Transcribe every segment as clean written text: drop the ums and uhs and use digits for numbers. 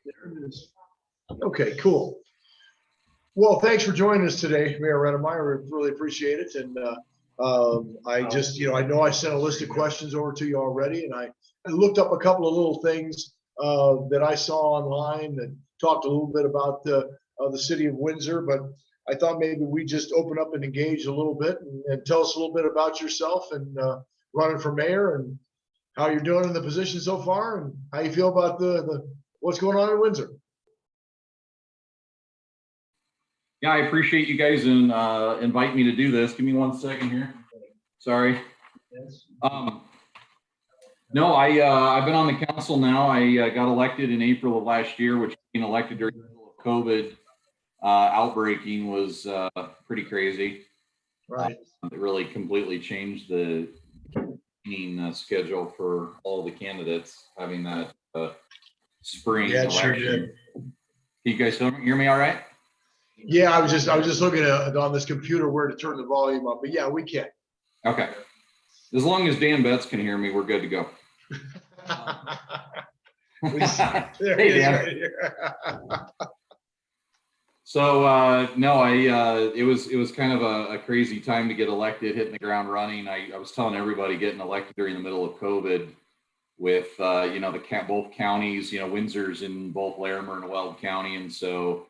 There it is. Okay, cool. Well, thanks for joining us today, Mayor Rennemeyer. We really appreciate it. And I just, I know I sent a list of questions over to you already, and I looked up a couple of little things that I saw online that talked a little bit about the city of Windsor, but I thought maybe we just open up and engage a little bit and tell us a little bit about yourself and running for mayor and how you're doing in the position so far and how you feel about the what's going on in Windsor. Yeah, I appreciate you guys and invite me to do this. Give me 1 second here. Sorry. No, I've been on the council now. I got elected in April of last year, which being elected during the middle of COVID outbreaking was pretty crazy. Right. It really completely changed the schedule for all the candidates having that spring Yeah, it election. sure did. Can you guys hear me all right? Yeah, I was just looking at on this computer where to turn the volume up, but yeah, we can. Okay. As long as Dan Betts can hear me, we're good to go. Hey, Dan. Right. So no, it was kind of a crazy time to get elected, hitting the ground running. I was telling everybody getting elected during the middle of COVID with both counties, Windsor's in both Larimer and Weld County, and so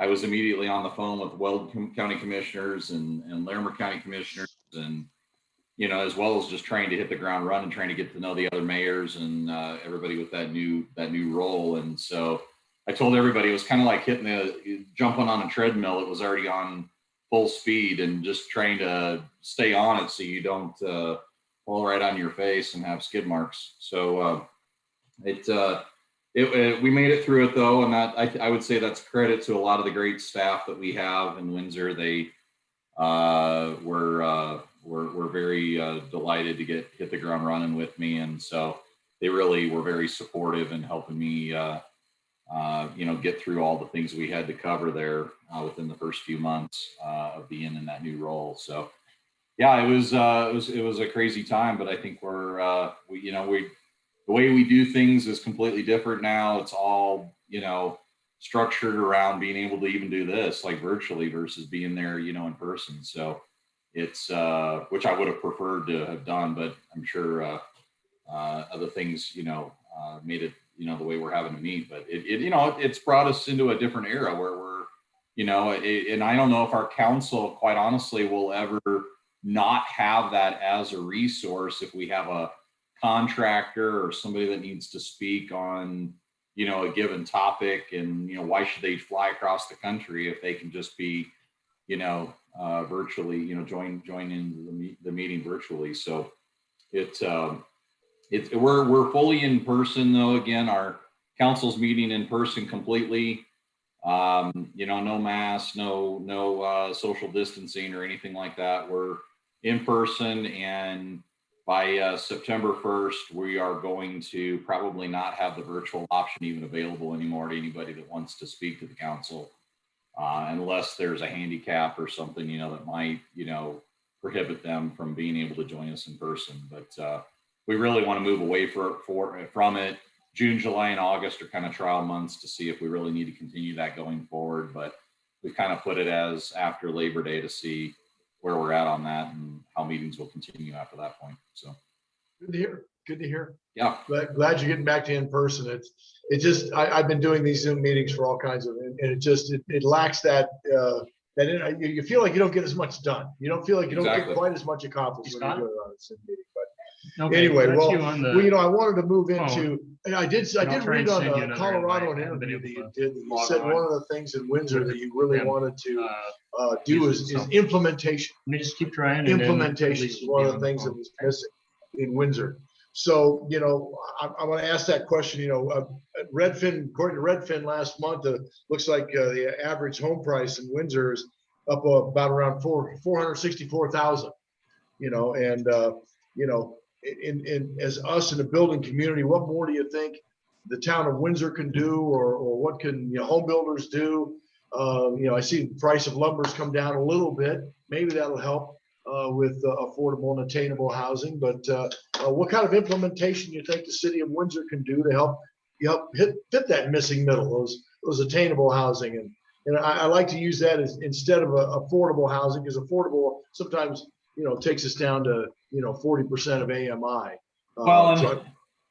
I was immediately on the phone with Weld County commissioners and Larimer County commissioners, and as well as just trying to hit the ground running, trying to get to know the other mayors and everybody with that new role. And so I told everybody it was kind of like jumping on a treadmill. It was already on full speed and just trying to stay on it so you don't fall right on your face and have skid marks. So we made it through it though, and that I would say that's credit to a lot of the great staff that we have in Windsor. They were very delighted to hit the ground running with me, and so they really were very supportive in helping me get through all the things we had to cover there within the first few months of being in that new role. So yeah, it was a crazy time, but I think the way we do things is completely different now. It's all, structured around being able to even do this like virtually versus being there, in person. So it's, which I would have preferred to have done, but I'm sure other things, made it, the way we're having to meet, but it's brought us into a different era where we're, and I don't know if our council, quite honestly, will ever not have that as a resource if we have a contractor or somebody that needs to speak on a given topic, and why should they fly across the country if they can just be virtually join in the meeting virtually. So we're fully in person though. Again, our council's meeting in person completely. No masks, no social distancing or anything like that. We're in person, and by September 1st, we are going to probably not have the virtual option even available anymore to anybody that wants to speak to the council, unless there's a handicap or something, that might, prohibit them from being able to join us in person. But we really want to move away from it. June, July, and August are kind of trial months to see if we really need to continue that going forward. But we've kind of put it as after Labor Day to see where we're at on that and how meetings will continue after that point. So good to hear. Good to hear. Yeah. Glad you're getting back to in person. It's just I've been doing these Zoom meetings for all kinds of, and it lacks that you feel like you don't get as much done. You don't feel like you don't get quite as much accomplished when you're doing it on a Zoom meeting. But okay, anyway, I wanted to move into, and I did read on Colorado an interview that you did. That you said one of the things in Windsor that you really wanted to do is implementation. Let me just keep trying. Implementation is one of the things that was missing in Windsor. So, I want to ask that question. Redfin, according to Redfin last month, looks like the average home price in Windsor is up about around $464,000. As us in the building community, what more do you think the town of Windsor can do, or what can home builders do? I see the price of lumber's come down a little bit. Maybe that'll help with affordable and attainable housing. But what kind of implementation do you think the city of Windsor can do to help Yep, hit that missing middle, those attainable housing. And I like to use that as instead of affordable housing, because affordable sometimes, takes us down to, 40% of AMI. Well, and So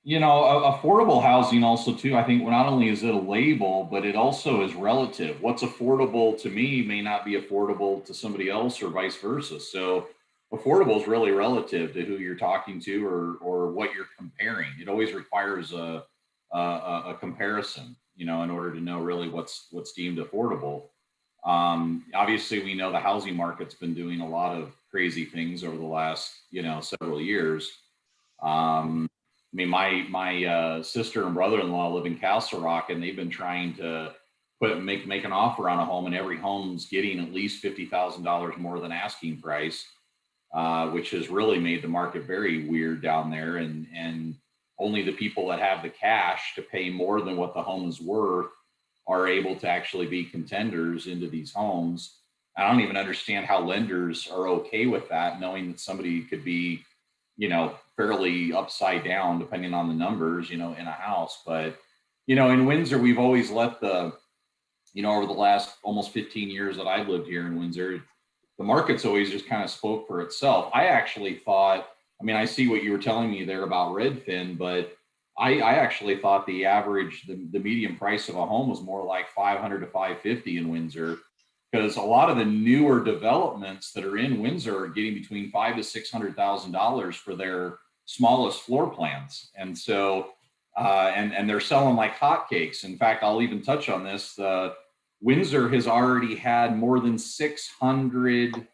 affordable housing also too, I think not only is it a label, but it also is relative. What's affordable to me may not be affordable to somebody else or vice versa. So affordable is really relative to who you're talking to or what you're comparing. It always requires a comparison, in order to know really what's deemed affordable. Obviously, we know the housing market's been doing a lot of crazy things over the last, several years. I mean, my sister and brother-in-law live in Castle Rock, and they've been trying to make an offer on a home, and every home's getting at least $50,000 more than asking price, which has really made the market very weird down there. And only the people that have the cash to pay more than what the home is worth are able to actually be contenders into these homes. I don't even understand how lenders are okay with that, knowing that somebody could be, fairly upside down depending on the numbers, in a house. But, in Windsor, we've always let over the last almost 15 years that I've lived here in Windsor, the market's always just kind of spoke for itself. I actually thought, I see what you were telling me there about Redfin, but I actually thought the average, the median price of a home was more like 500 to 550 in Windsor, because a lot of the newer developments that are in Windsor are getting between $500,000 to $600,000 for their smallest floor plans. And so, and they're selling like hotcakes. In fact, I'll even touch on this. Windsor has already had more than 600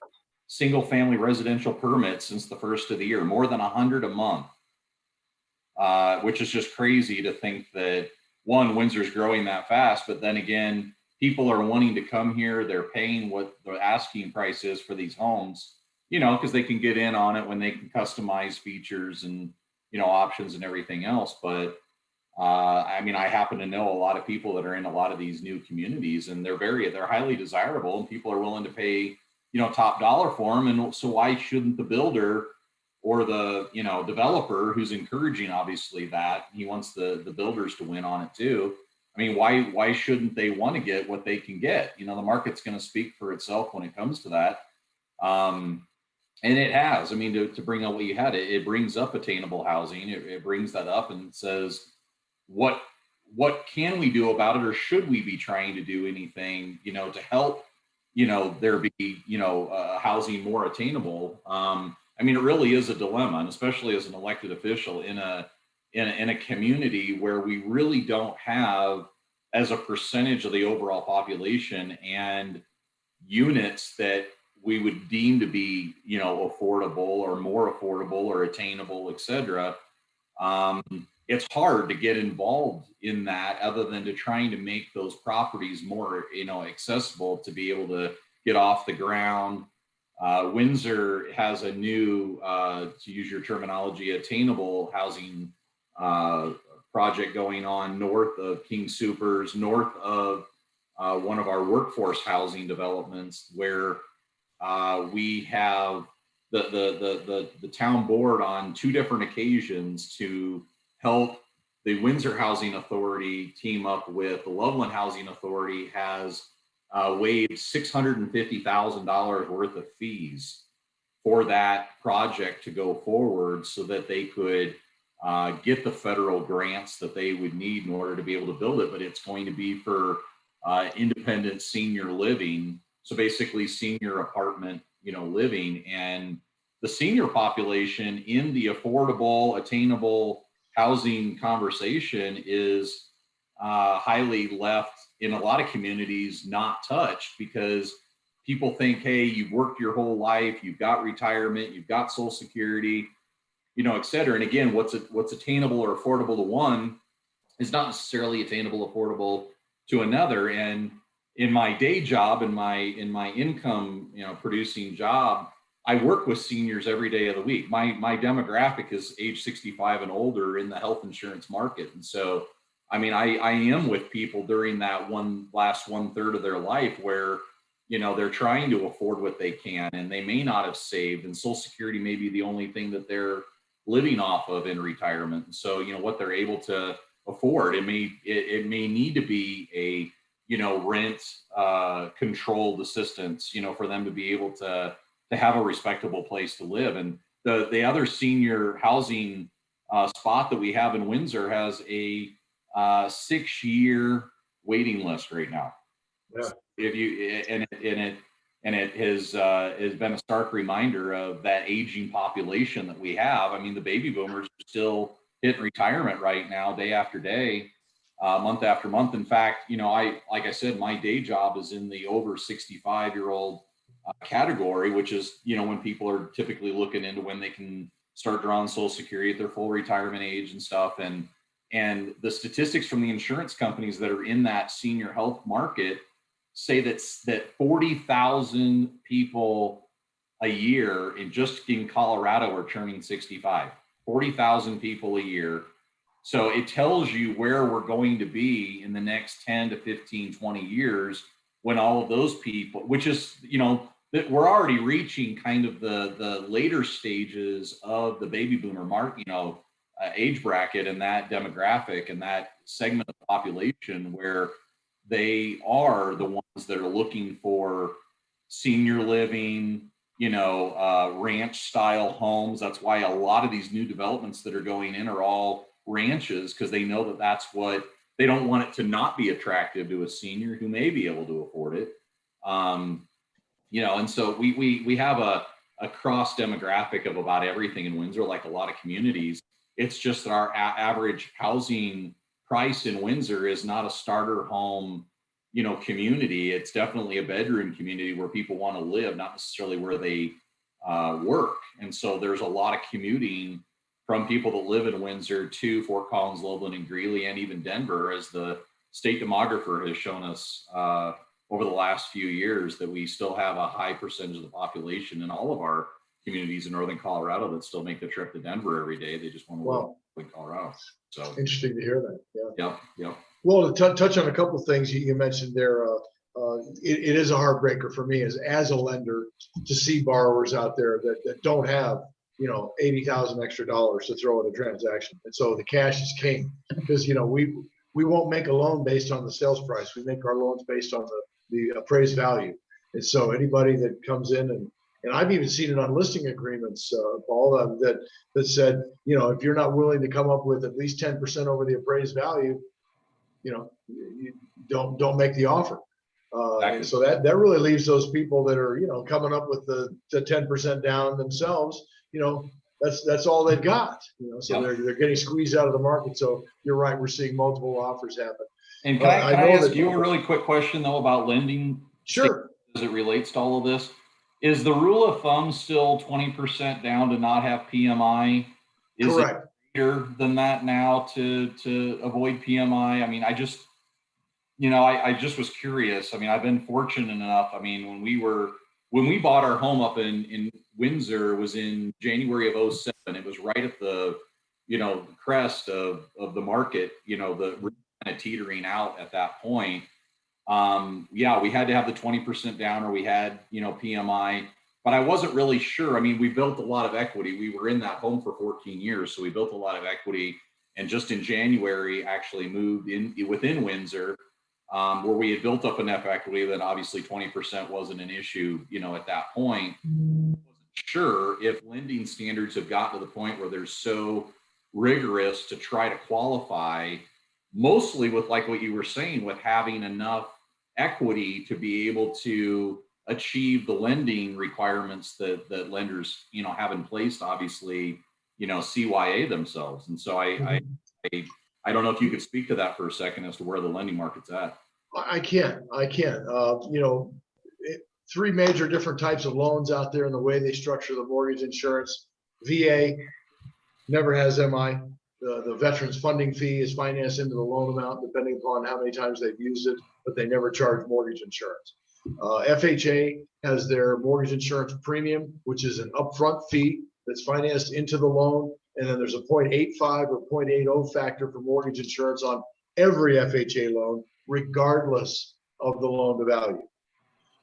single family residential permits since the first of the year, more than 100 a month, which is just crazy to think that Windsor's growing that fast. But then again, people are wanting to come here. They're paying what the asking price is for these homes, because they can get in on it when they can customize features and, options and everything else. But I happen to know a lot of people that are in a lot of these new communities, and they're highly desirable, and people are willing to pay, top dollar for them. And so why shouldn't the builder or the, developer, who's encouraging, obviously, that he wants the builders to win on it too? Why shouldn't they want to get what they can get? The market's going to speak for itself when it comes to that. And it has. To bring up what you had, it brings up attainable housing. It brings that up and says, what can we do about it, or should we be trying to do anything, to help, there be, housing more attainable? It really is a dilemma, and especially as an elected official in a community where we really don't have, as a percentage of the overall population and units that we would deem to be, affordable or more affordable or attainable, et cetera. It's hard to get involved in that, other than to trying to make those properties more, accessible to be able to get off the ground. Windsor has a new, to use your terminology, attainable housing project going on north of King Supers, north of one of our workforce housing developments, where we have the town board on 2 different occasions to help the Windsor Housing Authority team up with the Loveland Housing Authority, has waived $650,000 worth of fees for that project to go forward, so that they could get the federal grants that they would need in order to be able to build it. But it's going to be for independent senior living. So basically senior apartment, living. And the senior population in the affordable, attainable housing conversation is highly left in a lot of communities, not touched, because people think, hey, you've worked your whole life, you've got retirement, you've got Social Security, et cetera. And again, what's attainable or affordable to one is not necessarily attainable, affordable to another. And in my day job, in my income, producing job, I work with seniors every day of the week. My demographic is age 65 and older in the health insurance market. And so, I am with people during that last 1/3 of their life where, they're trying to afford what they can, and they may not have saved, and Social Security may be the only thing that they're living off of in retirement. And so, what they're able to afford. It may need to be a, rent controlled assistance, for them to be able to have a respectable place to live. And the other senior housing spot that we have in Windsor has a 6-year waiting list right now. Yeah. If you it has been a stark reminder of that aging population that we have. I mean, the baby boomers are still hitting retirement right now, day after day, month after month. In fact, like I said, my day job is in the over 65-year-old category, which is, when people are typically looking into when they can start drawing Social Security at their full retirement age and stuff. And the statistics from the insurance companies that are in that senior health market say that 40,000 people a year in Colorado are turning 65. 40,000 people a year. So it tells you where we're going to be in the next 10 to 15, 20 years when all of those people, which is, that we're already reaching kind of the later stages of the baby boomer market, age bracket and that demographic and that segment of the population where they are the ones that are looking for senior living, ranch style homes. That's why a lot of these new developments that are going in are all ranches, because they know that that's what they don't want it to not be attractive to a senior who may be able to afford it. And so we have a cross demographic of about everything in Windsor, like a lot of communities. It's just that our average housing price in Windsor is not a starter home, community. It's definitely a bedroom community where people want to live, not necessarily where they work. And so there's a lot of commuting from people that live in Windsor to Fort Collins, Loveland, and Greeley, and even Denver, as the state demographer has shown us over the last few years, that we still have a high percentage of the population in all of our communities in northern Colorado that still make the trip to Denver every day. They just want to live in Colorado. So interesting to hear that. Yeah. Yep. Well, to touch on a couple of things you mentioned there, it is a heartbreaker for me as a lender to see borrowers out there that don't have, $80,000 extra dollars to throw at a transaction. And so the cash is king, because, we won't make a loan based on the sales price. We make our loans based on the appraised value. And so anybody that comes in and I've even seen it on listing agreements, Paul, that said, if you're not willing to come up with at least 10% over the appraised value, you don't make the offer. Exactly. So that really leaves those people that are, coming up with the 10% down themselves, that's all they've got, so they're getting squeezed out of the market. So you're right. We're seeing multiple offers happen. And can I ask you a really quick question though about lending? Sure. As it relates to all of this, is the rule of thumb still 20% down to not have PMI? Is Correct. it greater than that now to avoid PMI? I mean, I just was curious. I mean, I've been fortunate enough. I mean, when we bought our home up in Windsor, it was in January of 2007. It was right at the, crest of the market, the kind of teetering out at that point. We had to have the 20% down, or we had, PMI, but I wasn't really sure. I mean, we built a lot of equity. We were in that home for 14 years. So we built a lot of equity, and just in January actually moved in within Windsor, where we had built up enough equity that obviously 20% wasn't an issue, at that point. Wasn't sure if lending standards have gotten to the point where they're so rigorous to try to qualify, mostly with, like what you were saying, with having enough equity to be able to achieve the lending requirements that lenders, have in place to obviously, CYA themselves. And so I don't know if you could speak to that for a second as to where the lending market's at. I can. Three major different types of loans out there, and the way they structure the mortgage insurance. VA never has MI. The veterans funding fee is financed into the loan amount, depending upon how many times they've used it, but they never charge mortgage insurance. FHA has their mortgage insurance premium, which is an upfront fee that's financed into the loan. And then there's a 0.85 or 0.80 factor for mortgage insurance on every FHA loan, regardless of the loan to value.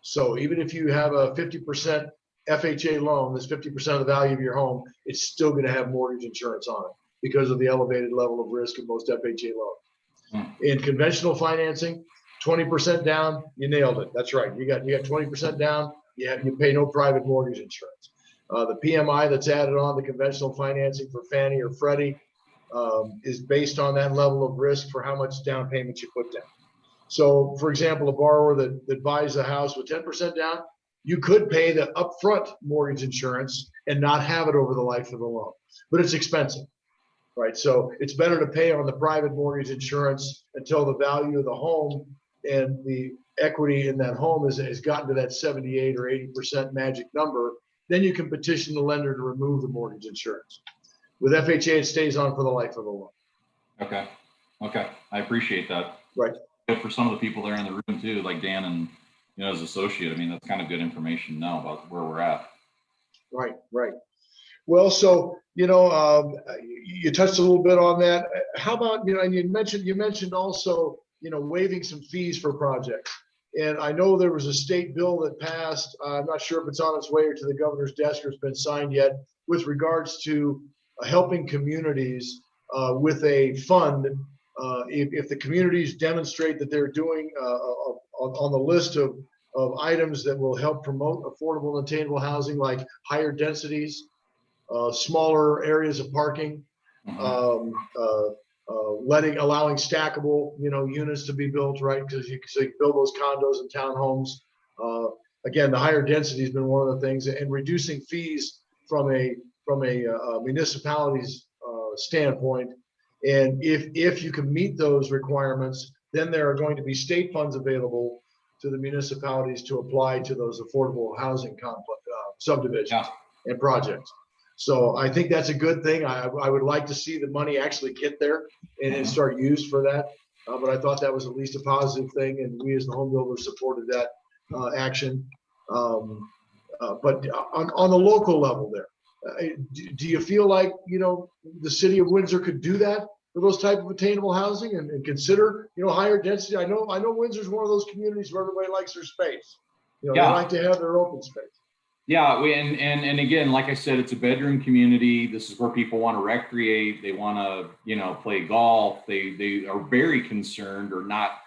So even if you have a 50% FHA loan, that's 50% of the value of your home, it's still going to have mortgage insurance on it. because of the elevated level of risk of most FHA loans. Hmm. In conventional financing, 20% down, you nailed it. That's right. You got 20% down, you pay no private mortgage insurance. The PMI that's added on the conventional financing for Fannie or Freddie is based on that level of risk for how much down payment you put down. So, for example, a borrower that buys a house with 10% down, you could pay the upfront mortgage insurance and not have it over the life of the loan, but it's expensive, right? So it's better to pay on the private mortgage insurance until the value of the home and the equity in that home has gotten to that 78 or 80% magic number. Then you can petition the lender to remove the mortgage insurance. With FHA, it stays on for the life of the loan. Okay. Okay. I appreciate that. Right. Good for some of the people there in the room too, like Dan and, as associate. I mean, that's kind of good information now about where we're at. Right. Right. Well, so, you touched a little bit on that. How about, and you mentioned also, waiving some fees for projects. And I know there was a state bill that passed. I'm not sure if it's on its way or to the governor's desk or it's been signed yet, with regards to helping communities with a fund. If the communities demonstrate that they're doing on the list of items that will help promote affordable and attainable housing, like higher densities, smaller areas of parking, allowing stackable, units to be built, right? Because so you can build those condos and townhomes. Again, the higher density has been one of the things, and reducing fees from a municipality's standpoint. And if you can meet those requirements, then there are going to be state funds available to the municipalities to apply to those affordable housing complex subdivisions and projects. So I think that's a good thing. I would like to see the money actually get there and start used for that. But I thought that was at least a positive thing, and we as the home builders supported that action. But on the local level there, do you feel like, the city of Windsor could do that for those type of attainable housing and consider, higher density? I know Windsor's one of those communities where everybody likes their space. They like to have their open space. Yeah, and again, like I said, it's a bedroom community. This is where people want to recreate. They want to, play golf. They are very concerned or not.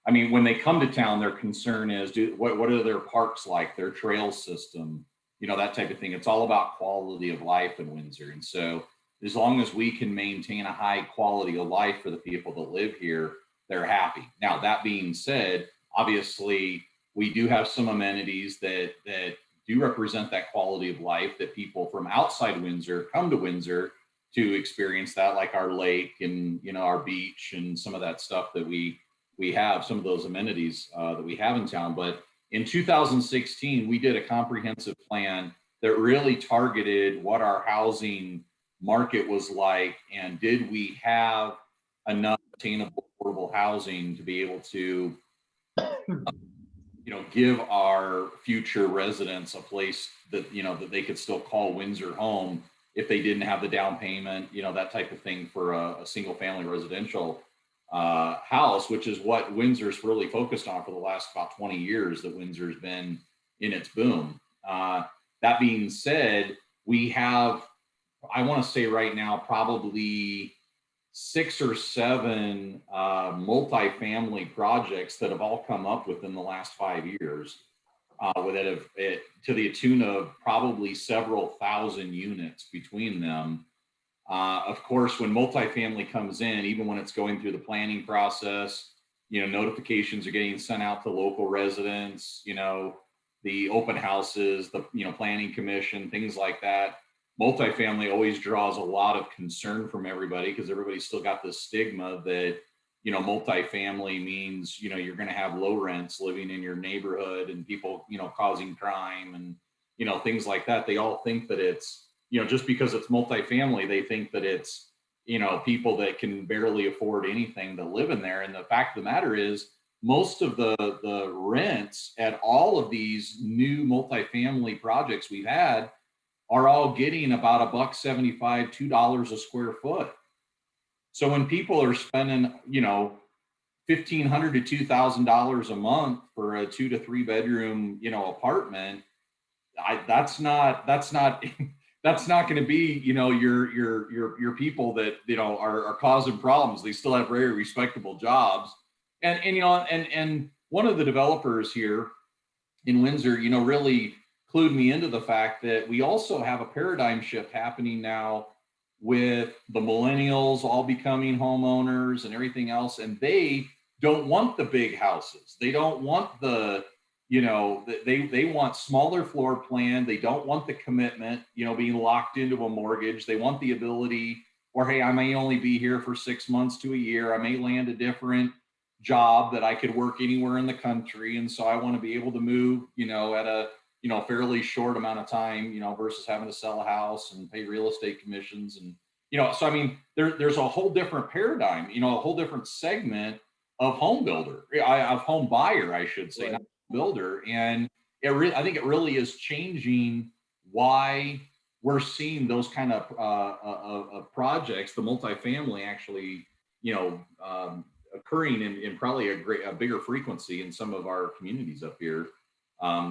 I mean, when they come to town, their concern is, what are their parks like, their trail system, that type of thing. It's all about quality of life in Windsor. And so as long as we can maintain a high quality of life for the people that live here, they're happy. Now, that being said, obviously, we do have some amenities that do represent that quality of life that people from outside Windsor come to Windsor to experience that, like our lake and, our beach and some of that stuff that we have, some of those amenities that we have in town. But in 2016, we did a comprehensive plan that really targeted what our housing market was like, and did we have enough attainable, affordable housing to be able to give our future residents a place that, that they could still call Windsor home if they didn't have the down payment, that type of thing for a single family residential house, which is what Windsor's really focused on for the last about 20 years that Windsor's been in its boom. That being said, we have, I want to say right now, probably 6 or 7 multifamily projects that have all come up within the last 5 years that have to the tune of probably several thousand units between them. Of course, when multifamily comes in, even when it's going through the planning process, notifications are getting sent out to local residents, the open houses, the planning commission, things like that. Multifamily always draws a lot of concern from everybody because everybody's still got this stigma that, multifamily means, you're going to have low rents living in your neighborhood and people, causing crime and, things like that. They all think that it's, just because it's multifamily, they think that it's, people that can barely afford anything that live in there. And the fact of the matter is, most of the rents at all of these new multifamily projects we've had are all getting about $1.75, $2 a square foot. So when people are spending, $1,500 to $2,000 a month for a 2 to 3 bedroom, apartment, that's not that's not going to be, your people that, are causing problems. They still have very respectable jobs. And one of the developers here in Windsor, really clued me into the fact that we also have a paradigm shift happening now with the millennials all becoming homeowners and everything else. And they don't want the big houses. They don't want they want smaller floor plan. They don't want the commitment, being locked into a mortgage. They want the ability, or, hey, I may only be here for 6 months to a year. I may land a different job that I could work anywhere in the country. And so I want to be able to move, at a, fairly short amount of time, versus having to sell a house and pay real estate commissions. And, so, I mean, there's a whole different paradigm, a whole different segment of home builder, of home buyer, I should say, Right. not builder. And I think it really is changing why we're seeing those kind of projects, the multifamily actually, occurring in probably a bigger frequency in some of our communities up here.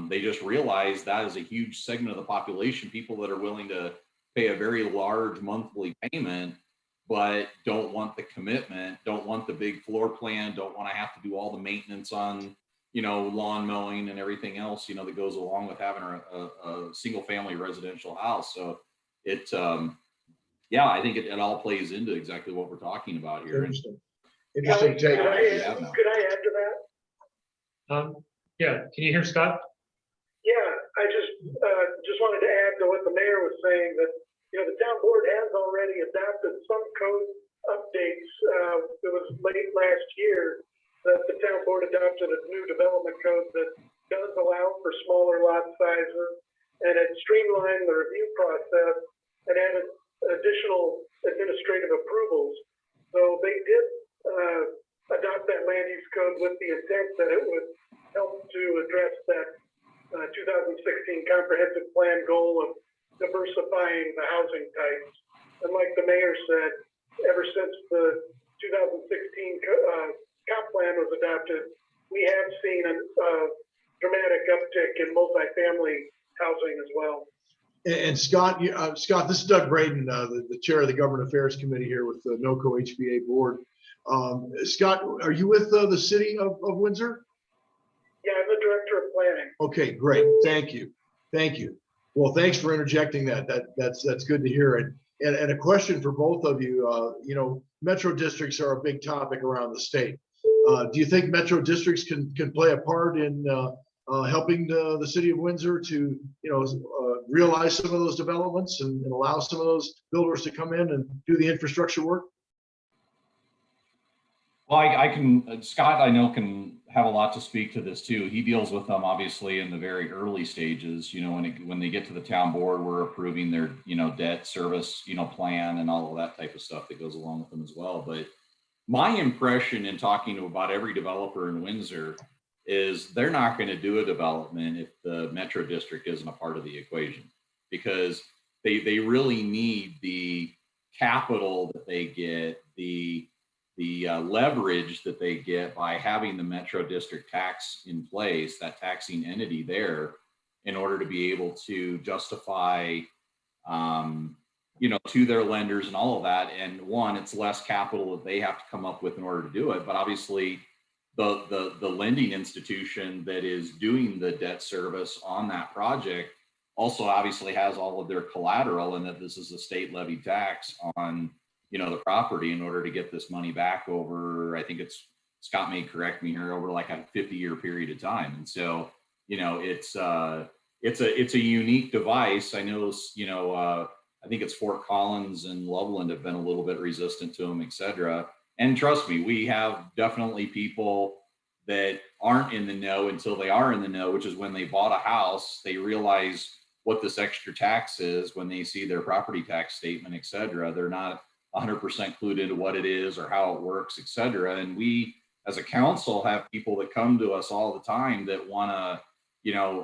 They just realize that is a huge segment of the population, people that are willing to pay a very large monthly payment, but don't want the commitment, don't want the big floor plan, don't want to have to do all the maintenance on, lawn mowing and everything else, that goes along with having a single family residential house. So I think it all plays into exactly what we're talking about here. Interesting. Interesting take. Could I add to that? Yeah, can you hear Scott? Yeah, I just wanted to add to what the mayor was saying, that, the town board has already adopted some code updates. It was late last year that the town board adopted a new development code that does allow for smaller lot sizes, and it streamlined the review process and added additional administrative approvals. So they did adopt that land use code with the intent that it would help to address that 2016 comprehensive plan goal of diversifying the housing types. And like the mayor said, ever since the 2016 comp plan was adopted, we have seen a dramatic uptick in multifamily housing as well. And Scott, Scott, this is Doug Braden, the chair of the Government Affairs Committee here with the NOCO HBA board. Scott, are you with the city of Windsor? Yeah, I'm the director of planning. Okay, great. Thank you. Thank you. Well, thanks for interjecting that. That's good to hear. And a question for both of you. Metro districts are a big topic around the state. Do you think metro districts can play a part in helping the city of Windsor to realize some of those developments and allow some of those builders to come in and do the infrastructure work? Well, I can, Scott, I know, can have a lot to speak to this too. He deals with them obviously in the very early stages. When they get to the town board, we're approving their, debt service, plan and all of that type of stuff that goes along with them as well. But my impression in talking to about every developer in Windsor is they're not going to do a development if the Metro District isn't a part of the equation, because they really need the capital that they get, the leverage that they get by having the Metro District tax in place, that taxing entity there, in order to be able to justify, to their lenders and all of that. And one, it's less capital that they have to come up with in order to do it. But obviously, the lending institution that is doing the debt service on that project also obviously has all of their collateral, and that this is a state levy tax on the property in order to get this money back over, I think Scott may correct me here, over like a 50-year period of time. And so, it's a unique device. I know, I think it's Fort Collins and Loveland have been a little bit resistant to them, et cetera. And trust me, we have definitely people that aren't in the know until they are in the know, which is when they bought a house, they realize what this extra tax is when they see their property tax statement, et cetera. They're not 100% clued into what it is or how it works, et cetera. And we, as a council, have people that come to us all the time that want to,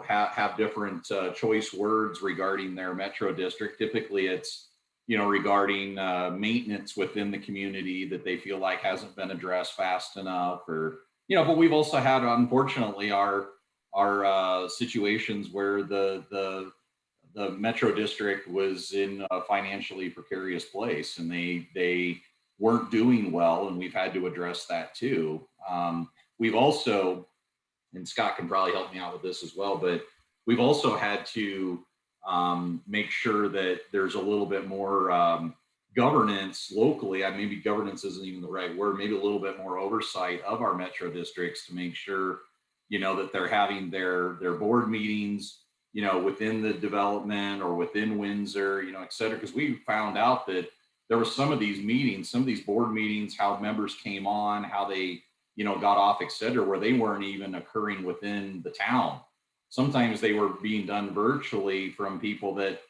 have different choice words regarding their metro district. Typically, it's regarding maintenance within the community that they feel like hasn't been addressed fast enough, or But we've also had, unfortunately, our situations where the the Metro District was in a financially precarious place, and they weren't doing well, and we've had to address that too. We've also, and Scott can probably help me out with this as well, but we've also had to make sure that there's a little bit more governance locally. Maybe governance isn't even the right word, maybe a little bit more oversight of our Metro districts to make sure, that they're having their board meetings, within the development or within Windsor, et cetera. Because we found out that there were some of these meetings, some of these board meetings, how members came on, how they, got off, et cetera, where they weren't even occurring within the town. Sometimes they were being done virtually from people that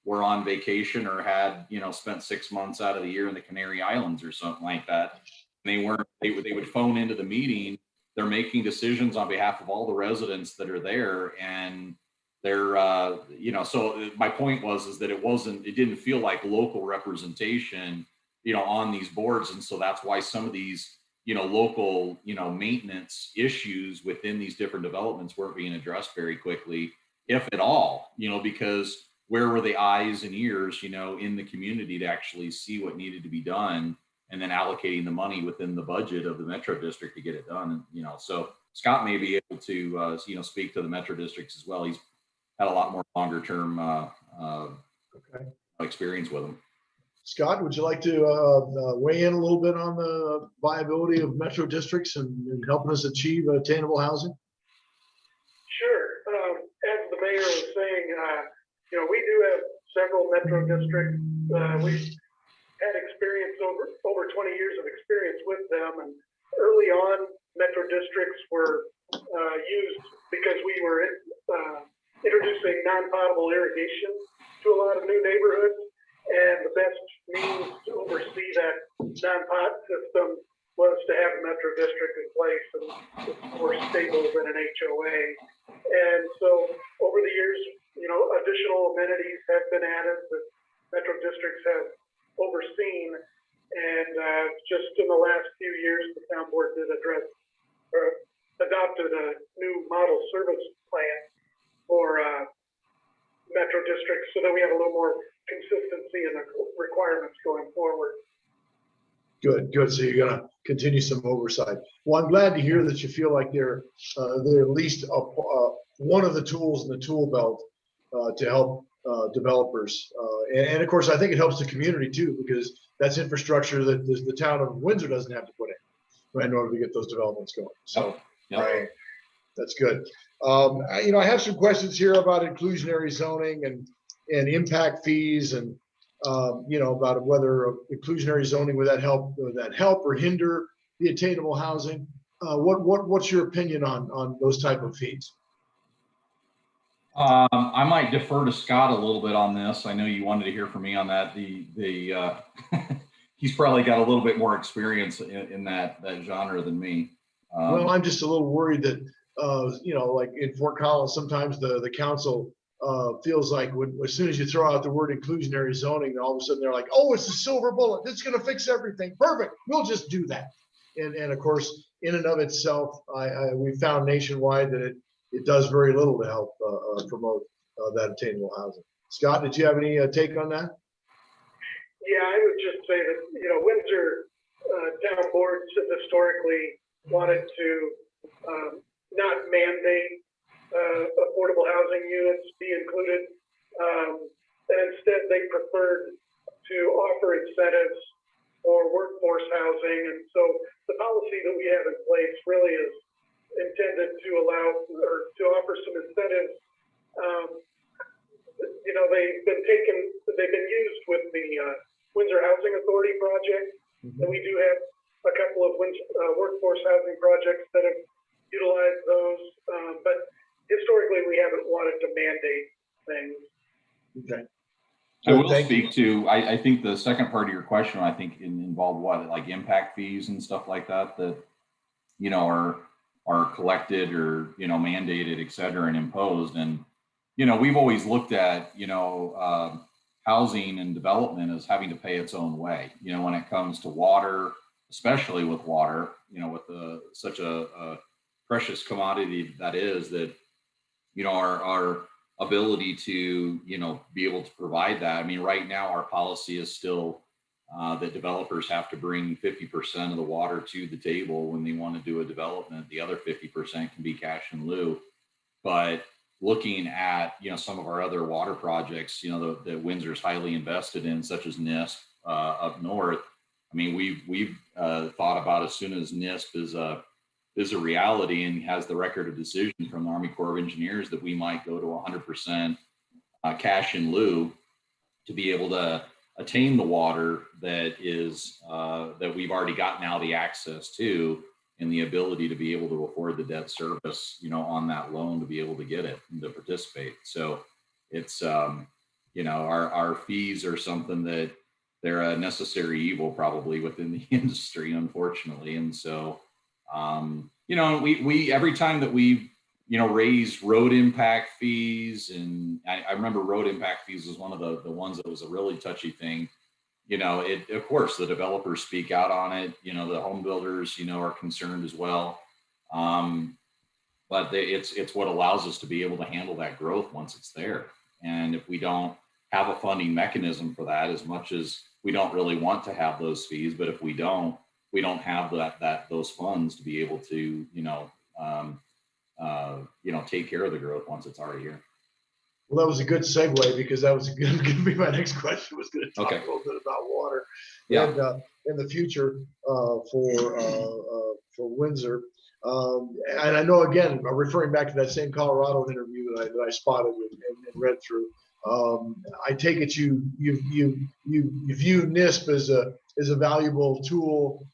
were on vacation or had, spent 6 months out of the year in the Canary Islands or something like that. And they would phone into the meeting. They're making decisions on behalf of all the residents that are there. And they're, so my point is that it didn't feel like local representation, on these boards. And so that's why some of these, local, maintenance issues within these different developments weren't being addressed very quickly, if at all, because where were the eyes and ears, in the community to actually see what needed to be done, and then allocating the money within the budget of the Metro District to get it done. And, so Scott may be able to, speak to the Metro districts as well. He's had a lot more longer term experience with them. Scott, would you like to weigh in a little bit on the viability of Metro districts and helping us achieve attainable housing? Sure. As the mayor was saying, we do have several Metro districts. We've had experience over 20 years of experience with them. And early on, Metro districts were used because we were introducing non-potable irrigation to a lot of new neighborhoods. And the best means to oversee that non-pot system was to have a Metro district in place, and it's more stable than an HOA. And so over the years, additional amenities have been added that Metro districts have overseen. And just in the last few years, the town board did adopted a new model service plan for Metro districts so that we have a little more consistency in the requirements going forward. Good. So you're going to continue some oversight. Well, I'm glad to hear that you feel like they're at least one of the tools in the tool belt to help developers. And of course, I think it helps the community too, because that's infrastructure that the town of Windsor doesn't have to put in, right, in order to get those developments going. So that's good. I have some questions here about inclusionary zoning and impact fees, and about whether inclusionary zoning would that help or hinder the attainable housing. What's your opinion on those type of fees? I might defer to Scott a little bit on this. I know you wanted to hear from me on that. He's probably got a little bit more experience in that genre than me. Well, I'm just a little worried that like in Fort Collins, sometimes the council feels like as soon as you throw out the word inclusionary zoning, all of a sudden they're like, oh, it's a silver bullet. It's going to fix everything. Perfect. We'll just do that. And of course, in and of itself, we found nationwide that it does very little to help promote that attainable housing. Scott, did you have any take on that? Yeah, I would just say that, Windsor town boards have historically wanted to not mandate affordable housing units be included. And instead, they preferred to offer incentives for workforce housing. And so the policy that we have in place really is intended to allow or to offer some incentives. They've been used with the Windsor Housing Authority project. Mm-hmm. And we do have a couple of workforce housing projects that have utilized those. But historically, we haven't wanted to mandate things. Okay. I will speak to, I think the second part of your question, I think involved what, like impact fees and stuff like that, are collected or, mandated, et cetera, and imposed. And, we've always looked at, housing and development as having to pay its own way, when it comes to water, especially with water, with such a precious commodity that is, that, our ability to, be able to provide that. I mean, right now our policy is still that developers have to bring 50% of the water to the table when they want to do a development. The other 50% can be cash in lieu. But looking at, some of our other water projects, that Windsor's highly invested in, such as NISP up north. I mean, we've thought about, as soon as NISP is a reality and has the record of decision from the Army Corps of Engineers, that we might go to 100% cash in lieu to be able to attain the water that is that we've already got now the access to, and the ability to be able to afford the debt service, on that loan, to be able to get it and to participate. So it's, our fees are something that they're a necessary evil probably within the industry, unfortunately. And so, we every time that we, raised road impact fees, and I remember road impact fees was one of the ones that was a really touchy thing. Of course, the developers speak out on it. The home builders, are concerned as well. But it's what allows us to be able to handle that growth once it's there. And if we don't have a funding mechanism for that, as much as we don't really want to have those fees, but if we don't have those funds to be able to, take care of the growth once it's already here. Well, that was a good segue, because that was going to be my next question. Was going to talk Okay. a little bit about water, Yeah. and in the future for Windsor. And I know, again, referring back to that same Colorado interview that I spotted and read through. I take it you view NISP as a valuable tool,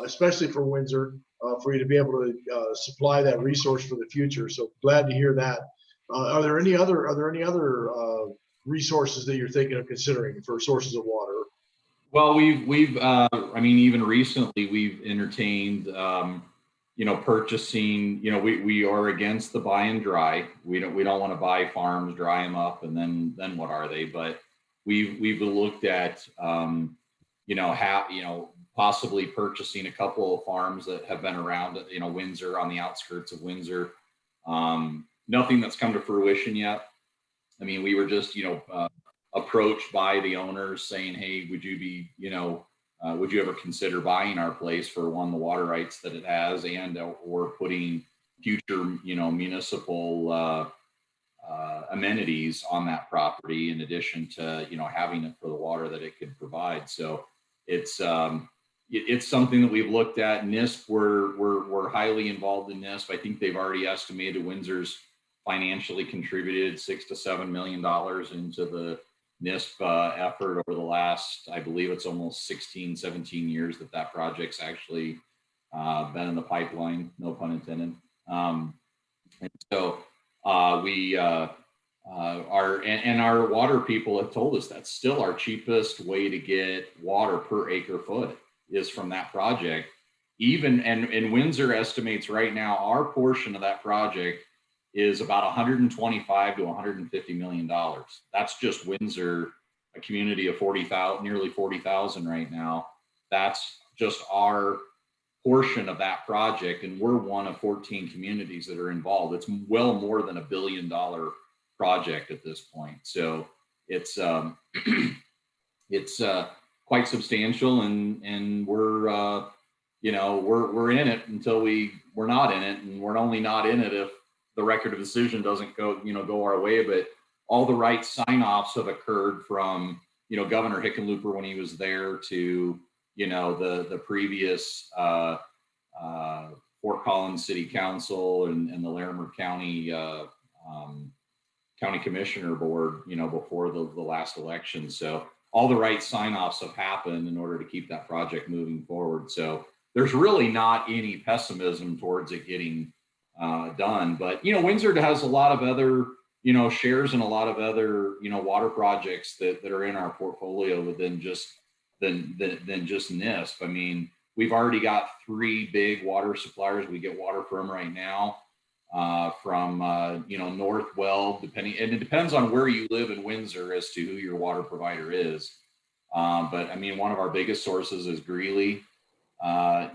especially for Windsor, for you to be able to supply that resource for the future. So glad to hear that. Are there any other resources that you're thinking of considering for sources of water? Well, we've even recently we've entertained, purchasing. We are against the buy and dry. We don't want to buy farms, dry them up, and then what are they? But we've looked at, possibly purchasing a couple of farms that have been around, Windsor, on the outskirts of Windsor. Nothing that's come to fruition yet. I mean, we were just, approached by the owners saying, hey, would you ever consider buying our place for, one, the water rights that it has, and or putting future, municipal amenities on that property, in addition to, having it for the water that it could provide. So it's something that we've looked at. NISP, we're highly involved in NISP. I think they've already estimated Windsor's financially contributed $6 to $7 million into the NISP effort over the last, I believe it's almost 16, 17 years that project's actually been in the pipeline, no pun intended. And so we our water people have told us that's still our cheapest way to get water per acre foot is from that project. And Windsor estimates right now our portion of that project is about $125 to $150 million. That's just Windsor, a community of 40,000, nearly 40,000 right now. That's just our portion of that project, and we're one of 14 communities that are involved. It's well more than $1 billion project at this point. So it's quite substantial, and we're we're in it until we're not in it, and we're only not in it if the record of decision doesn't go our way. But all the right sign-offs have occurred from, Governor Hickenlooper when he was there to, the previous Fort Collins City Council and the Larimer County County Commissioner Board, before the last election. So all the right sign-offs have happened in order to keep that project moving forward. So there's really not any pessimism towards it getting done. But, Windsor has a lot of other, shares in a lot of other, water projects that are in our portfolio than just NISP. I mean, we've already got 3 big water suppliers we get water from right now, from North Weld, and it depends on where you live in Windsor as to who your water provider is. But I mean, one of our biggest sources is Greeley.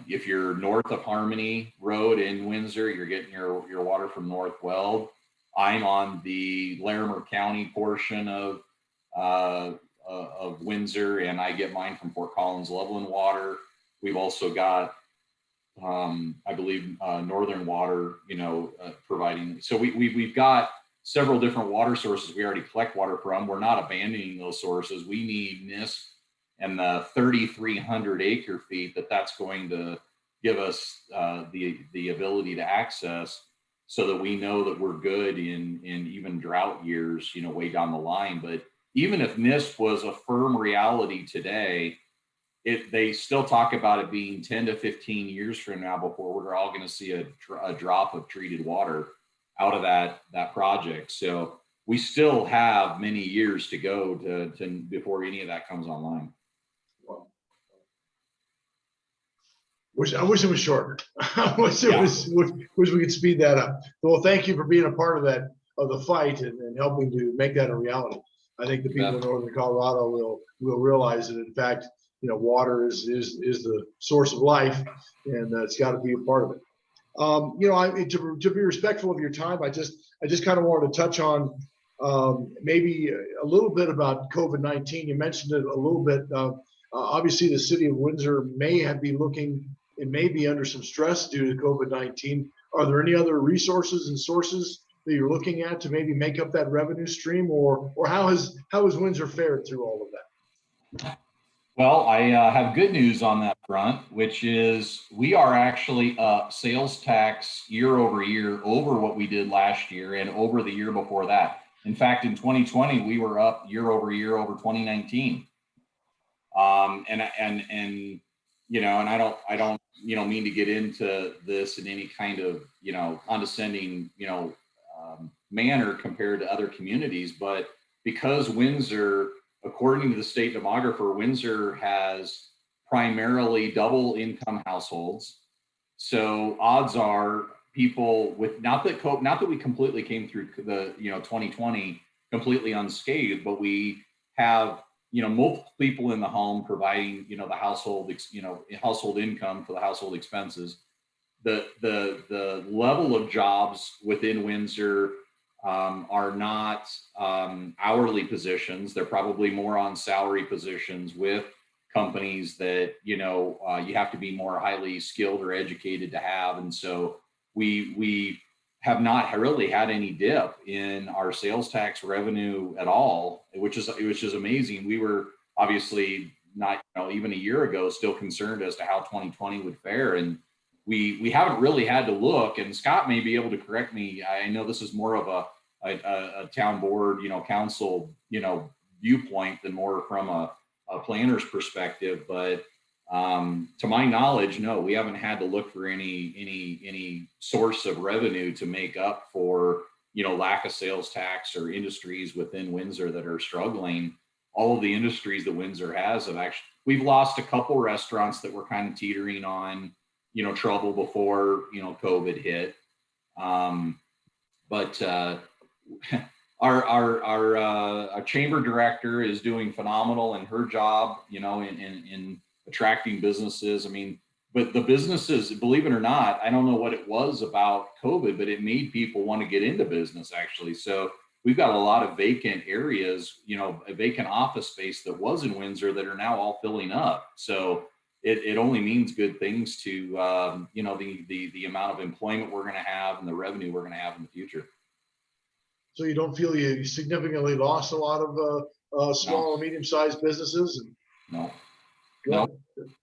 If you're north of Harmony Road in Windsor, you're getting your water from North Weld. I'm on the Larimer County portion of Windsor, and I get mine from Fort Collins Loveland Water. We've also got, I believe, Northern Water, providing. So we've got several different water sources we already collect water from. We're not abandoning those sources. We need NISP and the 3,300 acre feet that's going to give us the ability to access, so that we know that we're good in even drought years, way down the line. But even if NISP was a firm reality today, they still talk about it being 10 to 15 years from now before we're all going to see a drop of treated water out of that project. So we still have many years to go to before any of that comes online. I wish it was shorter. I wish we could speed that up. Well, thank you for being a part of the fight and helping to make that a reality. I think the people in Northern Colorado will realize that, in fact, water is the source of life, and it's got to be a part of it. To be respectful of your time, I just kind of wanted to touch on maybe a little bit about COVID-19. You mentioned it a little bit. Obviously, the city of Windsor may be under some stress due to COVID-19. Are there any other resources and sources that you're looking at to maybe make up that revenue stream, or how has Windsor fared through all of that? Well, I have good news on that front, which is we are actually up sales tax year over year over what we did last year and over the year before that. In fact, in 2020, we were up year over year over 2019. And I don't mean to get into this in any kind of condescending manner compared to other communities, but because Windsor, according to the state demographer, Windsor has primarily double income households. So odds are people with not that we completely came through the 2020 completely unscathed, but we have multiple people in the home providing the household household income for the household expenses. The level of jobs within Windsor are not hourly positions. They're probably more on salary positions with companies that you have to be more highly skilled or educated to have. And so we have not really had any dip in our sales tax revenue at all, which is amazing. We were obviously not, even a year ago, still concerned as to how 2020 would fare. And we haven't really had to look, and Scott may be able to correct me. I know this is more of a town board, council, viewpoint than more from a planner's perspective. But to my knowledge, no, we haven't had to look for any source of revenue to make up for, lack of sales tax or industries within Windsor that are struggling. All of the industries that Windsor has we've lost a couple restaurants that were kind of teetering on, trouble before, COVID hit. But our chamber director is doing phenomenal in her job, in attracting businesses. I mean, but the businesses, believe it or not, I don't know what it was about COVID, but it made people want to get into business actually. So we've got a lot of vacant areas, a vacant office space that was in Windsor that are now all filling up. So it only means good things to, the amount of employment we're going to have and the revenue we're going to have in the future. So you don't feel you significantly lost a lot of small and medium-sized businesses? No. No.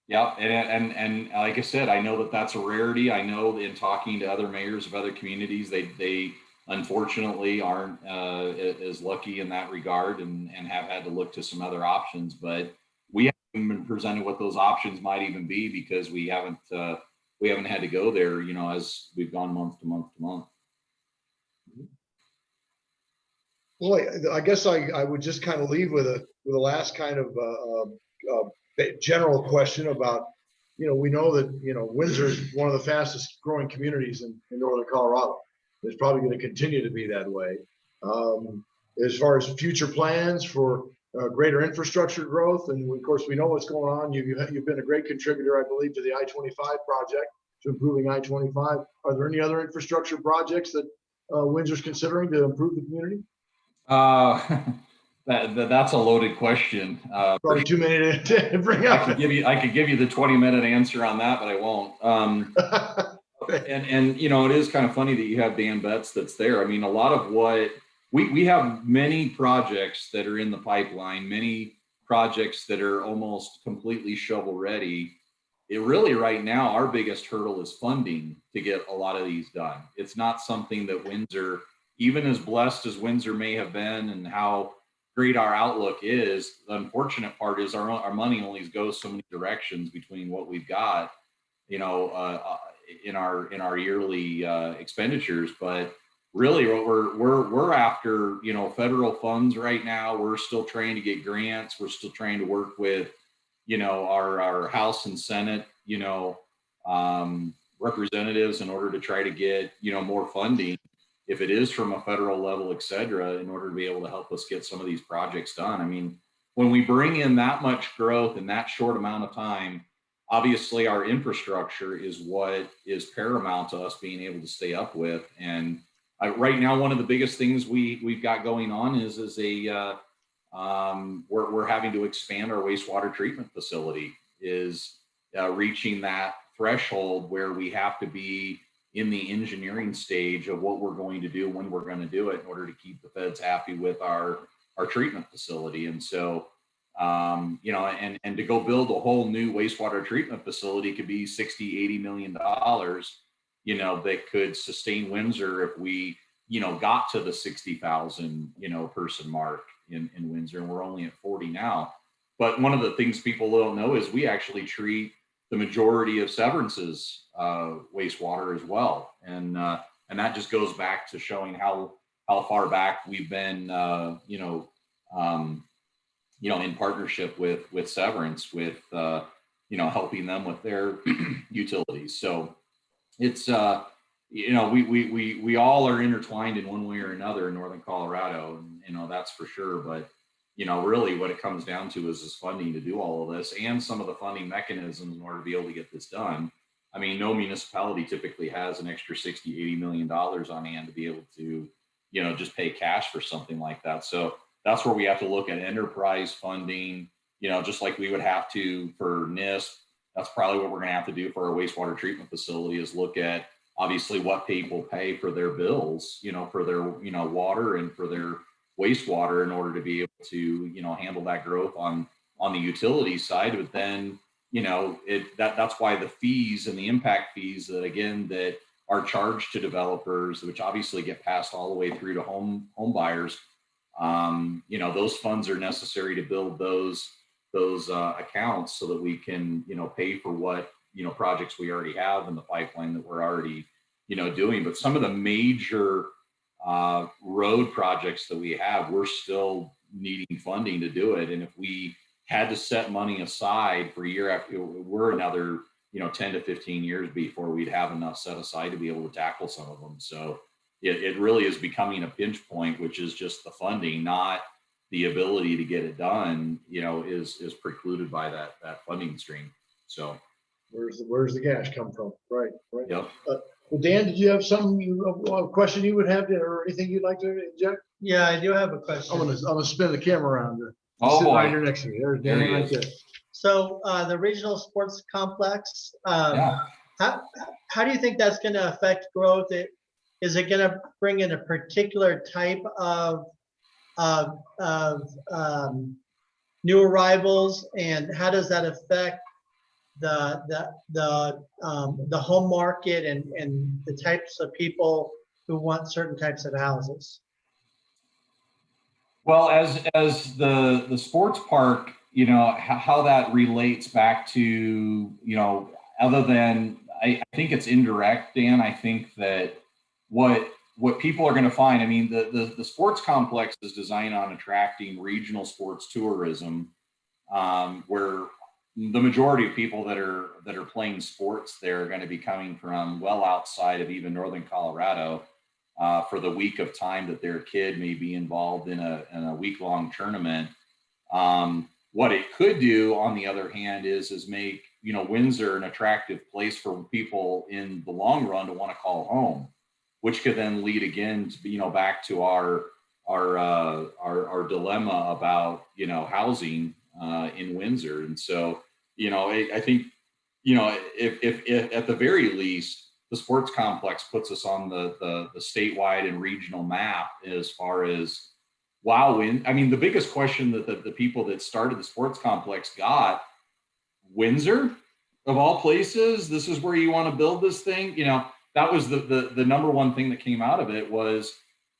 Yeah. And like I said, I know that's a rarity. I know in talking to other mayors of other communities, they unfortunately aren't as lucky in that regard and have had to look to some other options. But we haven't been presented what those options might even be because we haven't had to go there, as we've gone month to month to month. Well, I guess I would just kind of leave with a last kind of general question about, we know that, Windsor is one of the fastest growing communities in Northern Colorado. It's probably going to continue to be that way. As far as future plans for greater infrastructure growth, and of course we know what's going on. You've been a great contributor, I believe, to the I-25 project, to improving I-25. Are there any other infrastructure projects that Windsor's considering to improve the community? Uh, that's a loaded question. Probably too many to bring up. I could give you the 20-minute answer on that, but I won't. And it is kind of funny that you have Dan Betts that's there. I mean, a lot of what we have many projects that are in the pipeline, many projects that are almost completely shovel ready. It really right now, our biggest hurdle is funding to get a lot of these done. It's not something that Windsor, even as blessed as Windsor may have been and how great our outlook is, the unfortunate part is our money only goes so many directions between what we've got, in our yearly expenditures. But really what we're after, federal funds right now. We're still trying to get grants. We're still trying to work with, our House and Senate, representatives in order to try to get, more funding, if it is from a federal level, et cetera, in order to be able to help us get some of these projects done. I mean, when we bring in that much growth in that short amount of time, obviously our infrastructure is what is paramount to us being able to stay up with. And right now, one of the biggest things we've got going on is we're having to expand our wastewater treatment facility, is reaching that threshold where we have to be in the engineering stage of what we're going to do, when we're going to do it, in order to keep the feds happy with our treatment facility. And so, and to go build a whole new wastewater treatment facility could be $60-80 million, that could sustain Windsor if we, got to the 60,000, person mark in Windsor, and we're only at 40 now. But one of the things people don't know is we actually treat the majority of Severance's wastewater as well, and that just goes back to showing how far back we've been, in partnership with Severance, with helping them with their utilities. So it's we all are intertwined in one way or another in Northern Colorado, and that's for sure. But really what it comes down to is funding to do all of this, and some of the funding mechanisms in order to be able to get this done. I mean, no municipality typically has an extra $60-80 million on hand to be able to, just pay cash for something like that. So that's where we have to look at enterprise funding, just like we would have to for NISP. That's probably what we're going to have to do for our wastewater treatment facility, is look at obviously what people pay for their bills, for their, water and for their wastewater, in order to be able to, handle that growth on the utility side. But then, that's why the fees and the impact fees that are charged to developers, which obviously get passed all the way through to home buyers. Those funds are necessary to build those accounts so that we can, pay for what, projects we already have in the pipeline that we're already, doing. But some of the major road projects that we have, we're still needing funding to do it. And if we had to set money aside for year after, we're another, 10 to 15 years before we'd have enough set aside to be able to tackle some of them. So it really is becoming a pinch point, which is just the funding, not the ability to get it done, is precluded by that funding stream. So where's the cash come from? Right. Yep. Well, Dan, did you have a question you would have, or anything you'd like to inject? Yeah, I do have a question. I'm gonna spin the camera around. Oh, sitting boy. right here next to me. There's Dan There he right is. there. So the regional sports complex, Yeah. how do you think that's going to affect growth? Is it going to bring in a particular type of new arrivals, and how does that affect the home market and the types of people who want certain types of houses? Well, as the sports park, how that relates back to, other than, I think it's indirect, Dan. I think that what people are going to find, I mean, the sports complex is designed on attracting regional sports tourism, where the majority of people that are playing sports there are going to be coming from well outside of even Northern Colorado, for the week of time that their kid may be involved in a week-long tournament. What it could do, on the other hand, is make, Windsor an attractive place for people in the long run to want to call home. which could then lead again to, back to our dilemma about, housing in Windsor. And so, I think, if at the very least, the sports complex puts us on the statewide and regional map as far as, wow, I mean, the biggest question that the people that started the sports complex got, Windsor, of all places, this is where you want to build this thing. That was the number one thing that came out of it, was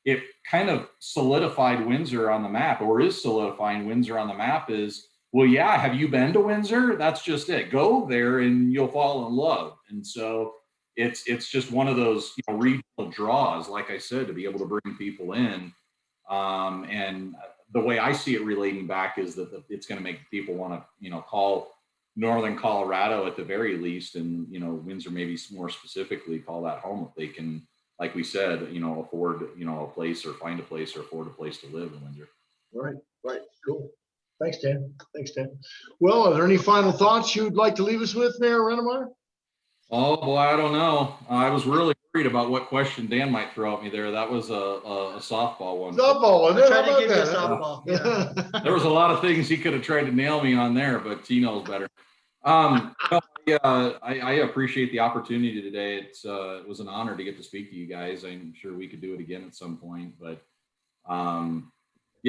it kind of solidified Windsor on the map, or is solidifying Windsor on the map. Is, well, yeah, have you been to Windsor? That's just it. Go there and you'll fall in love. And so it's just one of those regional draws, like I said, to be able to bring people in. And the way I see it relating back is that it's going to make people want to, call Northern Colorado at the very least, and Windsor maybe more specifically, call that home if they can, like we said, afford a place, or find a place, or afford a place to live in Windsor. Right, cool. Thanks, Dan. Well, are there any final thoughts you'd like to leave us with, Mayor Rennemeyer? Oh boy, I don't know. I was really worried about what question Dan might throw at me there. That was a softball one. Softball one. I tried to give you a softball. Yeah. There was a lot of things he could have tried to nail me on there, but he knows better. I appreciate the opportunity today. It was an honor to get to speak to you guys. I'm sure we could do it again at some point, but I'm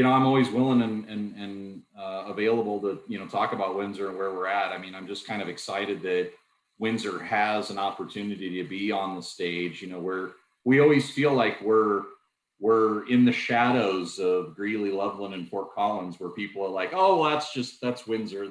always willing and available to talk about Windsor and where we're at. I mean, I'm just kind of excited that Windsor has an opportunity to be on the stage, where we always feel like we're in the shadows of Greeley, Loveland, and Fort Collins, where people are like, oh, well, that's Windsor.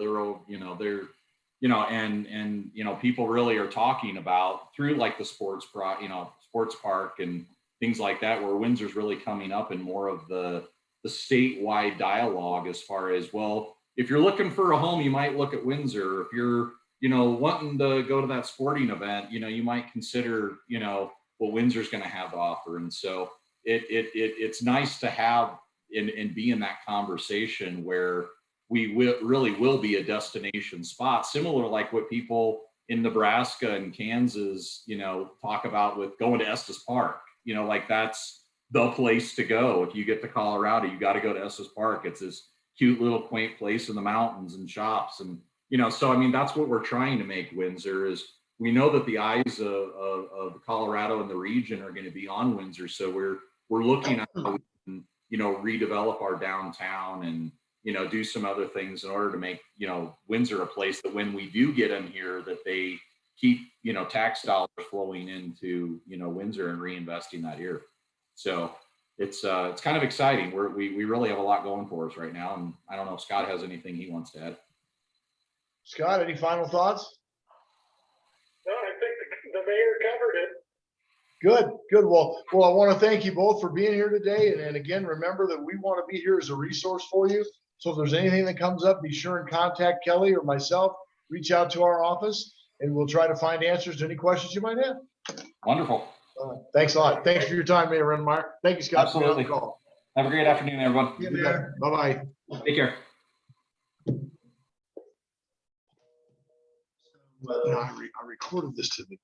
And people really are talking about, through like the sports park and things like that, where Windsor's really coming up in more of the statewide dialogue, as far as, well, if you're looking for a home, you might look at Windsor. If you're wanting to go to that sporting event, you might consider, what Windsor's going to have to offer. And so it's nice to have and be in that conversation where we really will be a destination spot, similar like what people in Nebraska and Kansas, talk about with going to Estes Park. Like that's the place to go. If you get to Colorado, you got to go to Estes Park. It's this cute little quaint place in the mountains and shops. And so I mean, that's what we're trying to make Windsor. Is we know that the eyes of Colorado and the region are going to be on Windsor. So we're looking at how we can, redevelop our downtown and, do some other things in order to make, Windsor a place that when we do get in here, that they keep, tax dollars flowing into, Windsor and reinvesting that here. So it's kind of exciting. We really have a lot going for us right now. And I don't know if Scott has anything he wants to add. Scott, any final thoughts? No, I think the mayor covered it. Good. Well, I want to thank you both for being here today. And again, remember that we want to be here as a resource for you. So if there's anything that comes up, be sure and contact Kelly or myself, reach out to our office, and we'll try to find answers to any questions you might have. Wonderful. Thanks a lot. Thanks for your time, Mayor Rennemeyer. Thank you, Scott. Absolutely. Have a great afternoon, everyone. Bye-bye. Take care. I recorded this to the